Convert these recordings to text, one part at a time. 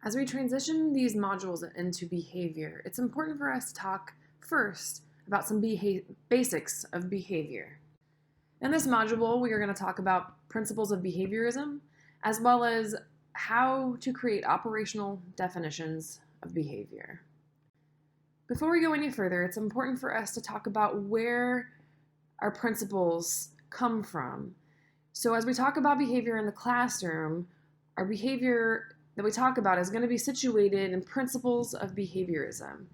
As we transition these modules into behavior, it's important for us to talk first about some basics of behavior. In this module, we are going to talk about principles of behaviorism, as well as how to create operational definitions of behavior. Before we go any further, it's important for us to talk about where our principles come from. So as we talk about behavior in the classroom, our behavior that we talk about is going to be situated in principles of behaviorism.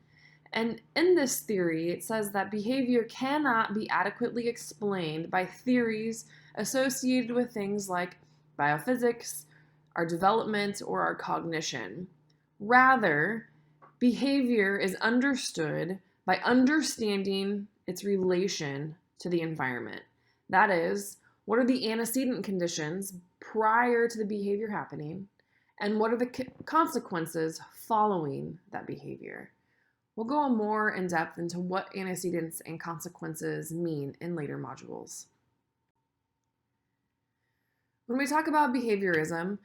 And in this theory, it says that behavior cannot be adequately explained by theories associated with things like biophysics, our development, or our cognition. Rather, behavior is understood by understanding its relation to the environment. That is, what are the antecedent conditions prior to the behavior happening, and what are the consequences following that behavior? We'll go more in depth into what antecedents and consequences mean in later modules. When we talk about behaviorism,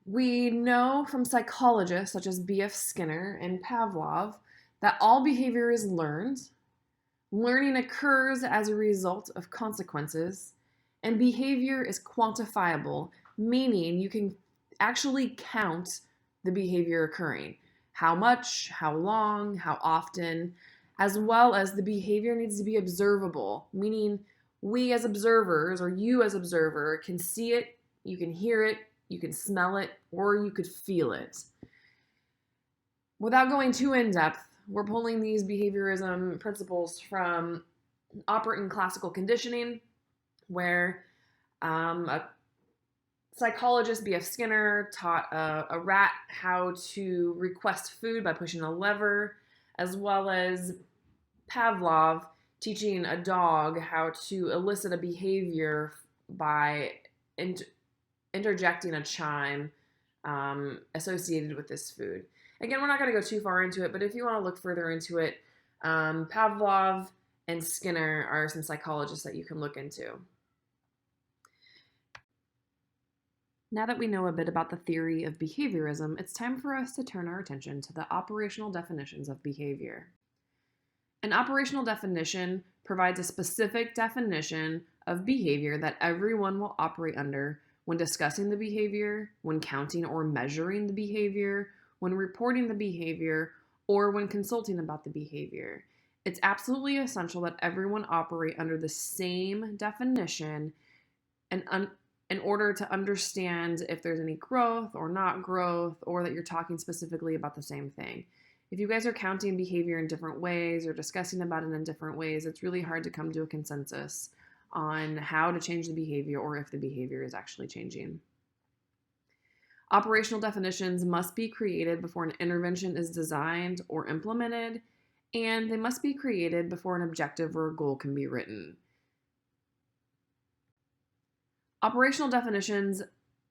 we know from psychologists such as B.F. Skinner and Pavlov that all behavior is learned. Learning occurs as a result of consequences, and behavior is quantifiable, meaning you can actually count the behavior occurring. How much, how long, how often, as well as the behavior needs to be observable, meaning we as observers, or you as observer, can see it, you can hear it, you can smell it, or you could feel it. Without going too in depth, we're pulling these behaviorism principles from operant classical conditioning, where a psychologist B.F. Skinner taught a rat how to request food by pushing a lever, as well as Pavlov teaching a dog how to elicit a behavior by interjecting a chime associated with this food. Again, we're not going to go too far into it, but if you want to look further into it, Pavlov and Skinner are some psychologists that you can look into. Now that we know a bit about the theory of behaviorism, it's time for us to turn our attention to the operational definitions of behavior. An operational definition provides a specific definition of behavior that everyone will operate under when discussing the behavior, when counting or measuring the behavior, when reporting the behavior, or when consulting about the behavior. It's absolutely essential that everyone operate under the same definition and in order to understand if there's any growth or not growth, or that you're talking specifically about the same thing. If you guys are counting behavior in different ways or discussing about it in different ways, it's really hard to come to a consensus on how to change the behavior or if the behavior is actually changing. Operational definitions must be created before an intervention is designed or implemented, and they must be created before an objective or a goal can be written. Operational definitions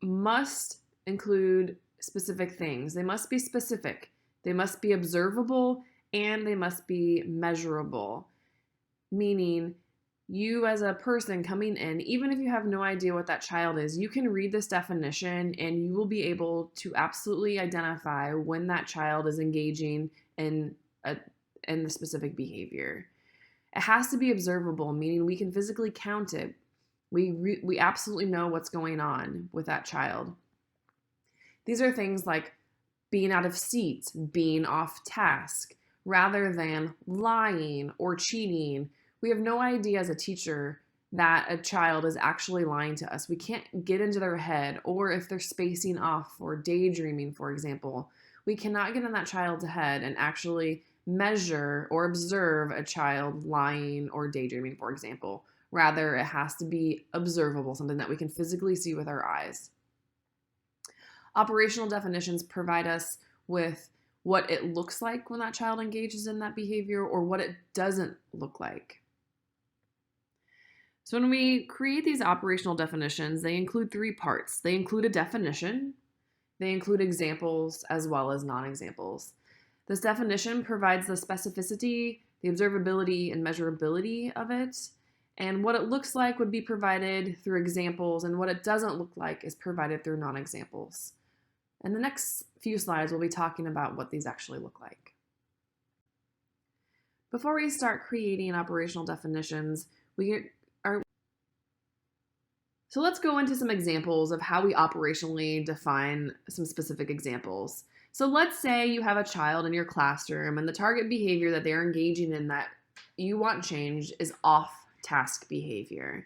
must include specific things. They must be specific, they must be observable, and they must be measurable. Meaning, you as a person coming in, even if you have no idea what that child is, you can read this definition and you will be able to absolutely identify when that child is engaging in the specific behavior. It has to be observable, meaning we can physically count it. We absolutely know what's going on with that child. These are things like being out of seat, being off task, rather than lying or cheating. We have no idea as a teacher that a child is actually lying to us. We can't get into their head, or if they're spacing off or daydreaming, for example. We cannot get in that child's head and actually measure or observe a child lying or daydreaming, for example. Rather, it has to be observable, something that we can physically see with our eyes. Operational definitions provide us with what it looks like when that child engages in that behavior, or what it doesn't look like. So when we create these operational definitions, they include three parts. They include a definition, they include examples, as well as non-examples. This definition provides the specificity, the observability, and measurability of it. And what it looks like would be provided through examples, and what it doesn't look like is provided through non-examples. And the next few slides, we'll be talking about what these actually look like. Before we start creating operational definitions, so let's go into some examples of how we operationally define some specific examples. So let's say you have a child in your classroom and the target behavior that they're engaging in that you want changed is off-task behavior.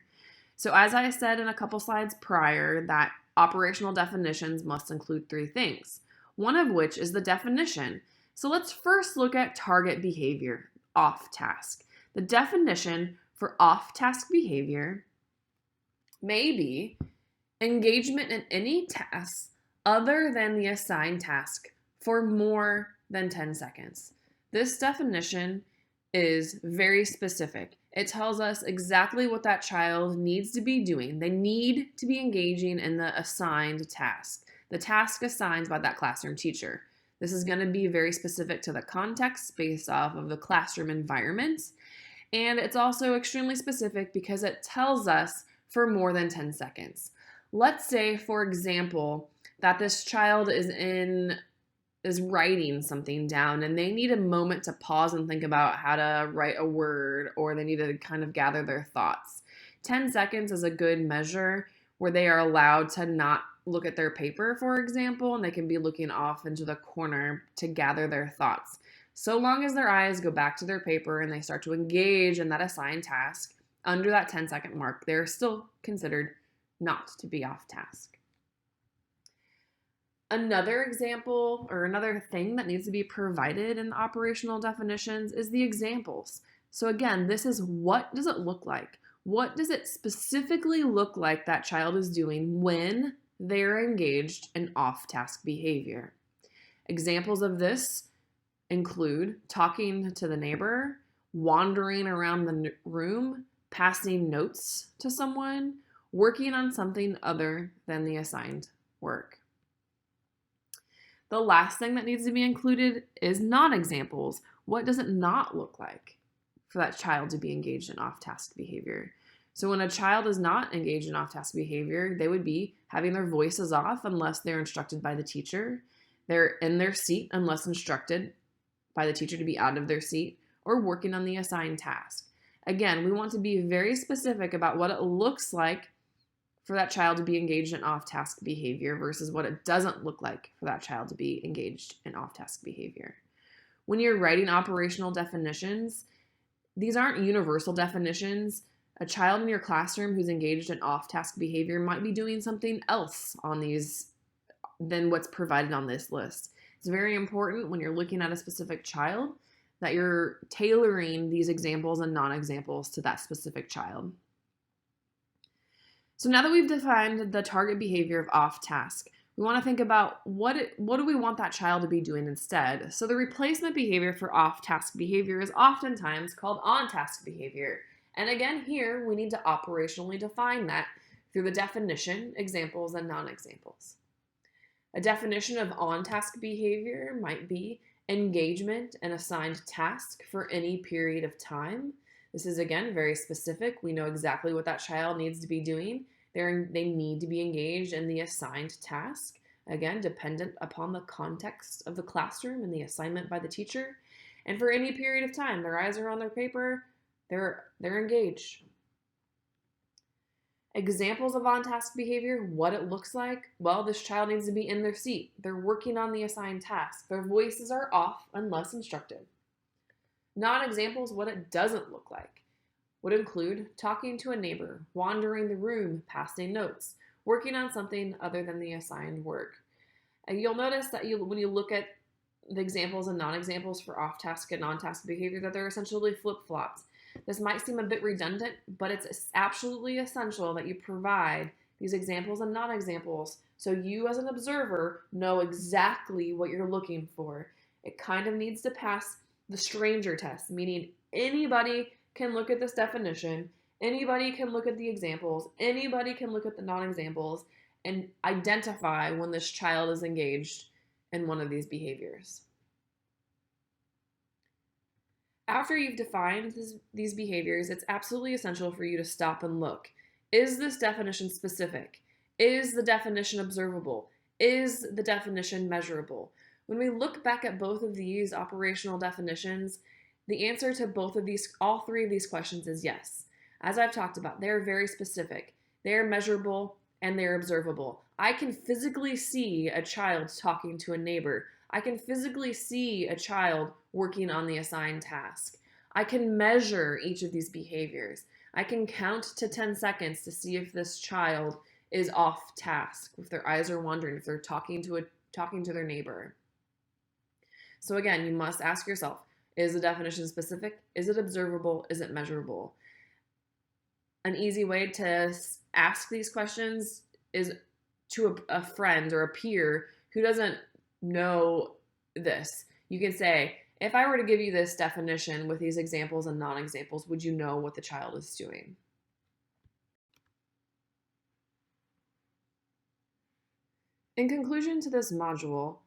So as I said in a couple slides prior, that operational definitions must include three things, one of which is the definition. So let's first look at target behavior, off-task. The definition for off-task behavior may be engagement in any task other than the assigned task for more than 10 seconds. This definition is very specific. It tells us exactly what that child needs to be doing. They need to be engaging in the assigned task, the task assigned by that classroom teacher. This is going to be very specific to the context based off of the classroom environment. And it's also extremely specific because it tells us for more than 10 seconds. Let's say, for example, that this child is writing something down and they need a moment to pause and think about how to write a word, or they need to kind of gather their thoughts. 10 seconds is a good measure where they are allowed to not look at their paper, for example, and they can be looking off into the corner to gather their thoughts. So long as their eyes go back to their paper and they start to engage in that assigned task, under that 10-second mark, they're still considered not to be off task. Another example or another thing that needs to be provided in the operational definitions is the examples. So again, this is what does it look like? What does it specifically look like that child is doing when they're engaged in off-task behavior? Examples of this include talking to the neighbor, wandering around the room, passing notes to someone, working on something other than the assigned work. The last thing that needs to be included is non-examples. What does it not look like for that child to be engaged in off-task behavior? So when a child is not engaged in off-task behavior, they would be having their voices off unless they're instructed by the teacher. They're in their seat unless instructed by the teacher to be out of their seat, or working on the assigned task. Again, we want to be very specific about what it looks like for that child to be engaged in off-task behavior versus what it doesn't look like for that child to be engaged in off-task behavior. When you're writing operational definitions, these aren't universal definitions. A child in your classroom who's engaged in off-task behavior might be doing something else on these than what's provided on this list. It's very important when you're looking at a specific child that you're tailoring these examples and non-examples to that specific child. So now that we've defined the target behavior of off-task, we want to think about what do we want that child to be doing instead. So the replacement behavior for off-task behavior is oftentimes called on-task behavior. And again, here we need to operationally define that through the definition, examples, and non-examples. A definition of on-task behavior might be engagement in assigned task for any period of time. This is, again, very specific. We know exactly what that child needs to be doing. They need to be engaged in the assigned task, again, dependent upon the context of the classroom and the assignment by the teacher. And for any period of time, their eyes are on their paper, they're engaged. Examples of on-task behavior, what it looks like. Well, this child needs to be in their seat. They're working on the assigned task. Their voices are off unless instructed. Non-examples, what it doesn't look like, would include talking to a neighbor, wandering the room, passing notes, working on something other than the assigned work. And you'll notice that when you look at the examples and non-examples for off-task and on-task behavior, that they're essentially flip-flops. This might seem a bit redundant, but it's absolutely essential that you provide these examples and non-examples so you as an observer know exactly what you're looking for. It kind of needs to pass the stranger test, meaning anybody can look at this definition, anybody can look at the examples, anybody can look at the non-examples and identify when this child is engaged in one of these behaviors. After you've defined these behaviors, it's absolutely essential for you to stop and look. Is this definition specific? Is the definition observable? Is the definition measurable? When we look back at both of these operational definitions, the answer to all three of these questions is yes. As I've talked about, they're very specific. They're measurable and they're observable. I can physically see a child talking to a neighbor. I can physically see a child working on the assigned task. I can measure each of these behaviors. I can count to 10 seconds to see if this child is off task, if their eyes are wandering, if they're talking to their neighbor. So again, you must ask yourself, is the definition specific? Is it observable? Is it measurable? An easy way to ask these questions is to a friend or a peer who doesn't know this. You can say, if I were to give you this definition with these examples and non-examples, would you know what the child is doing? In conclusion to this module,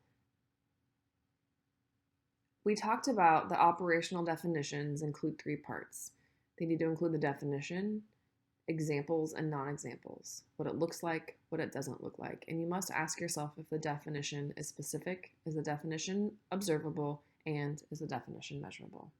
we talked about the operational definitions include 3 parts. They need to include the definition, examples, and non-examples, what it looks like, what it doesn't look like. And you must ask yourself if the definition is specific, is the definition observable, and is the definition measurable.